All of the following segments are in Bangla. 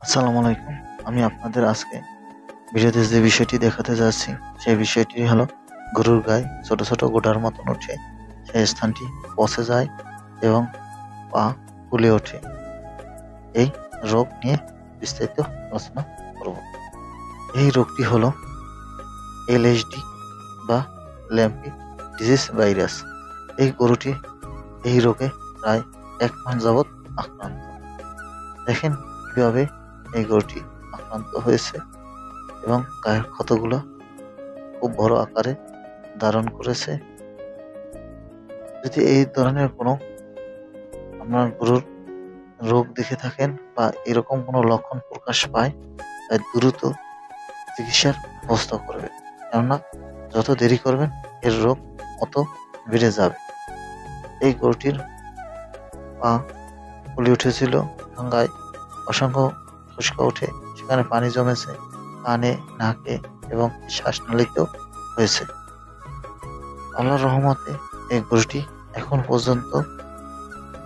আসসালামু আলাইকুম। আমি আপনাদের আজকে ভিডিওতে যে বিষয়টি দেখাতে যাচ্ছি সেই বিষয়টি হলো গরুর গায়ে ছোট ছোট গোটার মতন ওঠে, সেই স্থানটি পচে যায় এবং পা ফুলে ওঠে। এই রোগ নিয়ে বিস্তারিত আলোচনা করব। এই রোগটি হলো এলএসডি বা ল্যাম্পি ডিজিজ ভাইরাস। এই গরুটি এই রোগে প্রায় 1 মাস যাবৎ আক্রান্ত। দেখেন কিভাবে এই গরুটি আক্রান্ত হয়েছে এবং গায়ের ক্ষতগুলো খুব বড় আকারে ধারণ করেছে। যদি এই ধরনের কোনো আপনার গরুর রোগ দেখে থাকেন বা এরকম কোনো লক্ষণ প্রকাশ পায়, তাই দ্রুত চিকিৎসার ব্যবস্থা করবেন। কেননা যত দেরি করবেন এর রোগ অত বেড়ে যাবে। এই গরুটির পা ফুলে উঠেছিল, গায়ে অসংখ্য ফুসকা উঠে সেখানে পানি জমেছে, কানে, নাকে এবং শ্বাসনালীতেও হয়েছে। আল্লাহর রহমতে এই গরুটি এখন পর্যন্ত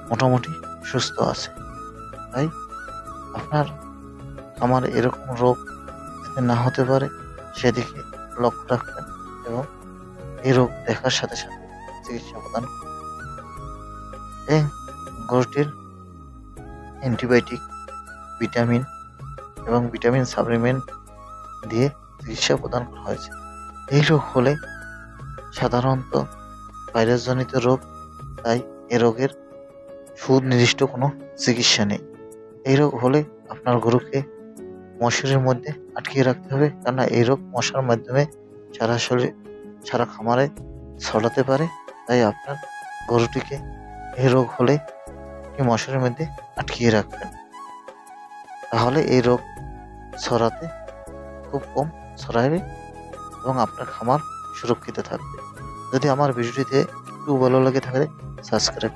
মোটামুটি সুস্থ আছে। তাই আপনার আমার এরকম রোগ যাতে না হতে পারে সেদিকে লক্ষ্য রাখবেন এবং এই রোগ দেখার সাথে সাথে চিকিৎসা প্রদান করবেন। এই গরুটির অ্যান্টিবায়োটিক, ভিটামিন এবং ভিটামিন সাপ্লিমেন্ট দিয়ে চিকিৎসা প্রদান করা হয়েছে। এই রোগ হলে সাধারণত ভাইরাসজনিত রোগ, তাই এ রোগের সুনির্দিষ্ট কোনো চিকিৎসা নেই। এই রোগ হলে আপনার গরুকে মশারির মধ্যে আটকিয়ে রাখতে হবে, কেননা এই রোগ মশার মাধ্যমে সারা শরীর, সারা খামারে ছড়াতে পারে। তাই আপনার গরুটিকে এই রোগ হলে মশারির মধ্যে আটকিয়ে রাখবেন, তাহলে এই রোগ ছড়াতে খুব কম ছড়াবে এবং আপনার খামার সুরক্ষিত থাকবে। যদি আমার ভিডিওটিতে একটু ভালো লাগে থাকে সাবস্ক্রাইব